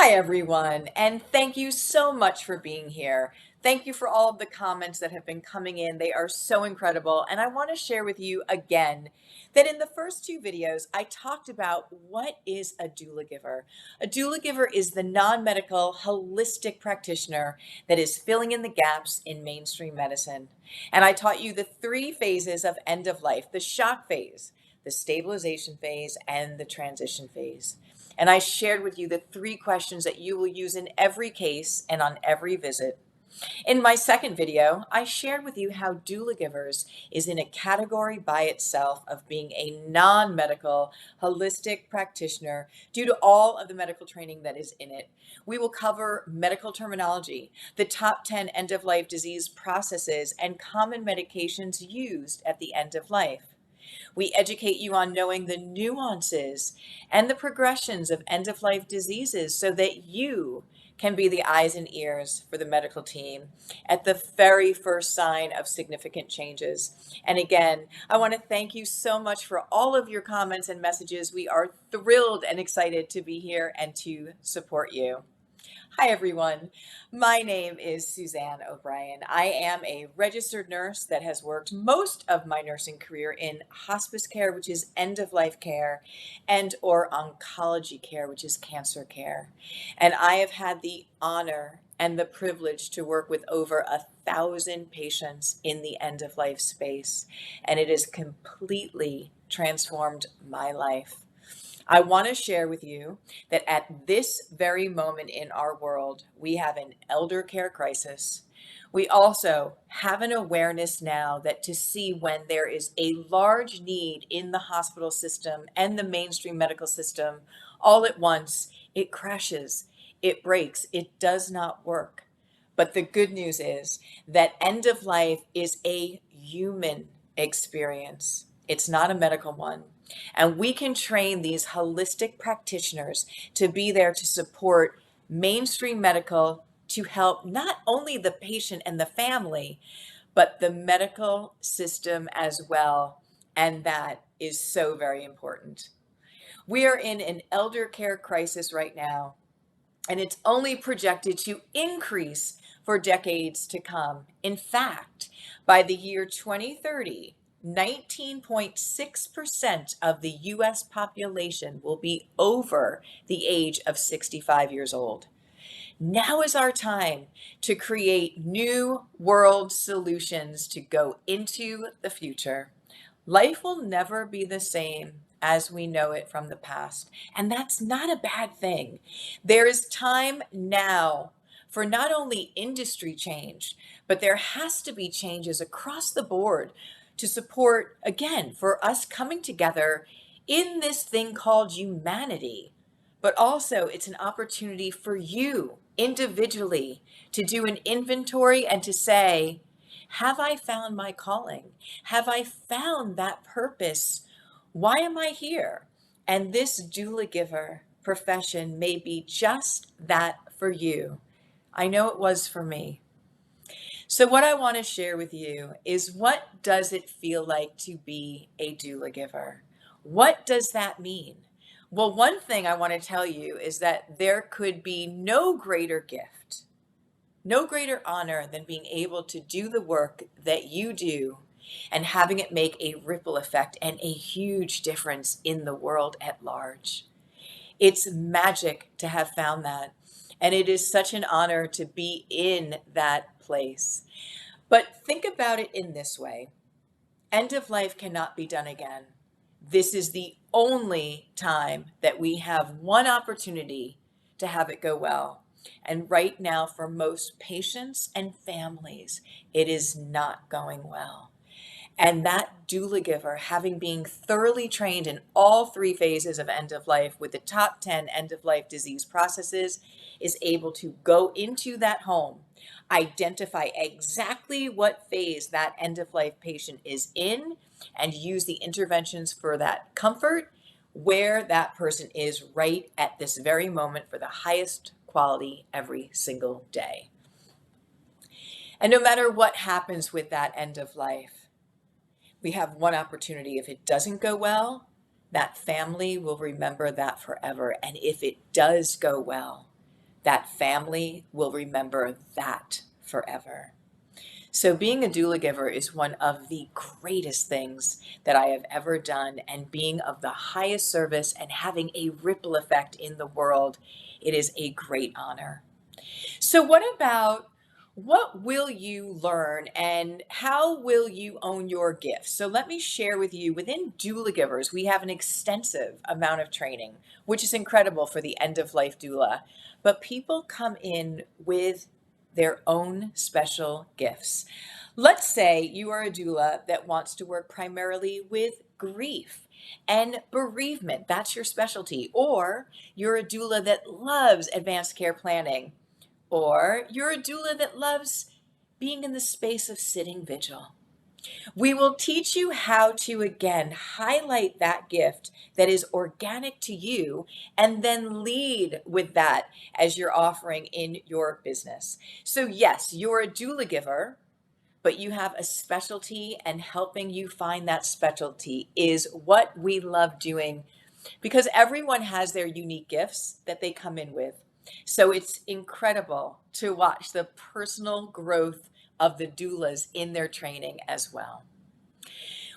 Hi, everyone, and thank you so much for being here. Thank you for all of the comments that have been coming in. They are so incredible. And I want to share with you again that in the first two videos, I talked about what is a doula giver. A doula giver is the non-medical, holistic practitioner that is filling in the gaps in mainstream medicine. And I taught you the three phases of end of life: the shock phase, the stabilization phase, and the transition phase. And I shared with you the three questions that you will use in every case and on every visit. In my second video, I shared with you how Doula Givers is in a category by itself of being a non-medical, holistic practitioner due to all of the medical training that is in it. We will cover medical terminology, the top 10 end-of-life disease processes, and common medications used at the end of life. We educate you on knowing the nuances and the progressions of end-of-life diseases so that you can be the eyes and ears for the medical team at the very first sign of significant changes. And again, I want to thank you so much for all of your comments and messages. We are thrilled and excited to be here and to support you. Hi, everyone. My name is Suzanne O'Brien. I am a registered nurse that has worked most of my nursing career in hospice care, which is end-of-life care, and or oncology care, which is cancer care. And I have had the honor and the privilege to work with over 1,000 patients in the end-of-life space, and it has completely transformed my life. I want to share with you that at this very moment in our world, we have an elder care crisis. We also have an awareness now that to see when there is a large need in the hospital system and the mainstream medical system all at once, it crashes, it breaks, it does not work. But the good news is that end of life is a human experience. It's not a medical one. And we can train these holistic practitioners to be there to support mainstream medical to help not only the patient and the family, but the medical system as well. And that is so very important. We are in an elder care crisis right now, and it's only projected to increase for decades to come. In fact, by the year 2030, 19.6% of the US population will be over the age of 65 years old. Now is our time to create new world solutions to go into the future. Life will never be the same as we know it from the past, and that's not a bad thing. There is time now for not only industry change, but there has to be changes across the board to support, again, for us coming together in this thing called humanity. But also, it's an opportunity for you individually to do an inventory and to say, have I found my calling? Have I found that purpose? Why am I here? And this doula giver profession may be just that for you. I know it was for me. So what I want to share with you is, what does it feel like to be a doula giver? What does that mean? Well, one thing I want to tell you is that there could be no greater gift, no greater honor than being able to do the work that you do and having it make a ripple effect and a huge difference in the world at large. It's magic to have found that. And it is such an honor to be in that place. But think about it in this way. End of life cannot be done again. This is the only time that we have one opportunity to have it go well. And right now, for most patients and families, it is not going well. And that doula giver, having been thoroughly trained in all three phases of end of life with the top 10 end of life disease processes, is able to go into that home, identify exactly what phase that end of life patient is in, and use the interventions for that comfort where that person is right at this very moment for the highest quality every single day. And no matter what happens with that end of life, we have one opportunity. If it doesn't go well, that family will remember that forever. And if it does go well, that family will remember that forever. So being a doula giver is one of the greatest things that I have ever done, and being of the highest service and having a ripple effect in the world, it is a great honor. So what will you learn and how will you own your gifts? So let me share with you, within Doula Givers, we have an extensive amount of training, which is incredible for the end of life doula. But people come in with their own special gifts. Let's say you are a doula that wants to work primarily with grief and bereavement. That's your specialty. Or you're a doula that loves advanced care planning, or you're a doula that loves being in the space of sitting vigil. We will teach you how to, again, highlight that gift that is organic to you and then lead with that as you're offering in your business. So yes, you're a doula giver, but you have a specialty, and helping you find that specialty is what we love doing, because everyone has their unique gifts that they come in with. So it's incredible to watch the personal growth of the doulas in their training as well.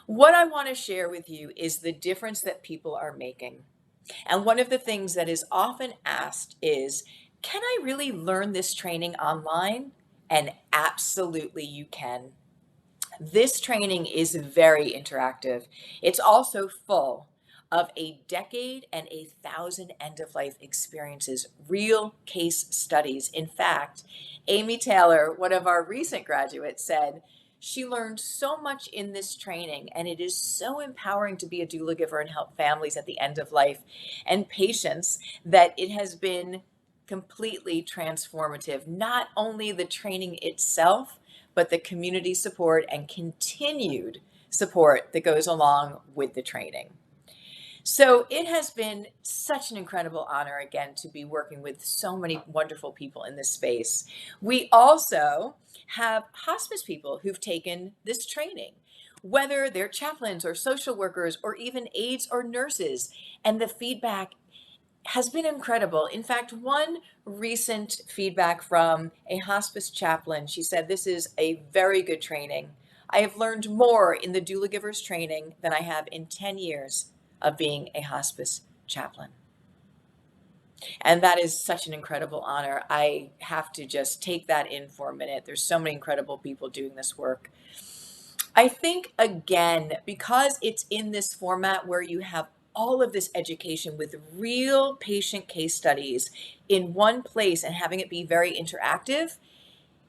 What I want to share with you is the difference that people are making. And one of the things that is often asked is, can I really learn this training online? And absolutely you can. This training is very interactive. It's also full of a decade and 1,000 end-of-life experiences, real case studies. In fact, Amy Taylor, one of our recent graduates, said she learned so much in this training, and it is so empowering to be a doula giver and help families at the end of life and patients, that it has been completely transformative. Not only the training itself, but the community support and continued support that goes along with the training. So it has been such an incredible honor, again, to be working with so many wonderful people in this space. We also have hospice people who've taken this training, whether they're chaplains or social workers or even aides or nurses, and the feedback has been incredible. In fact, one recent feedback from a hospice chaplain, she said, "This is a very good training. I have learned more in the Doula Givers training than I have in 10 years of being a hospice chaplain." And that is such an incredible honor. I have to just take that in for a minute. There's so many incredible people doing this work. I think, again, because it's in this format where you have all of this education with real patient case studies in one place and having it be very interactive,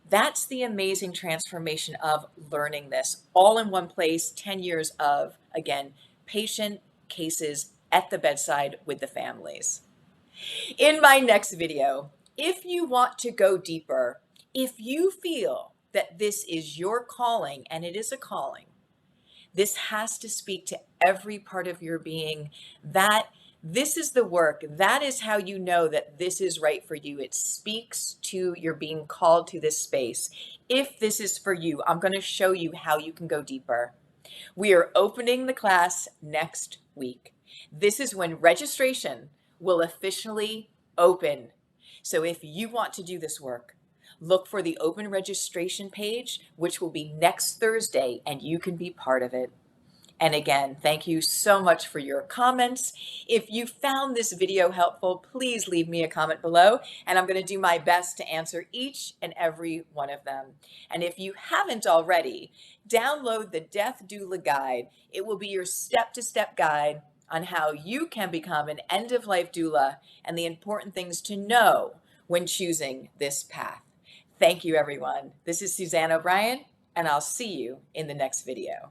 that's the amazing transformation of learning this all in one place. 10 years of, again, patient cases at the bedside with the families. In my next video, if you want to go deeper, if you feel that this is your calling, and it is a calling, this has to speak to every part of your being, that this is the work. That is how you know that this is right for you. It speaks to your being called to this space. If this is for you, I'm going to show you how you can go deeper. We are opening the class next week. This is when registration will officially open. So if you want to do this work, look for the open registration page, which will be next Thursday, and you can be part of it. And again, thank you so much for your comments. If you found this video helpful, please leave me a comment below, and I'm going to do my best to answer each and every one of them. And if you haven't already, download the Death Doula Guide. It will be your step-to-step guide on how you can become an end-of-life doula and the important things to know when choosing this path. Thank you, everyone. This is Suzanne O'Brien, and I'll see you in the next video.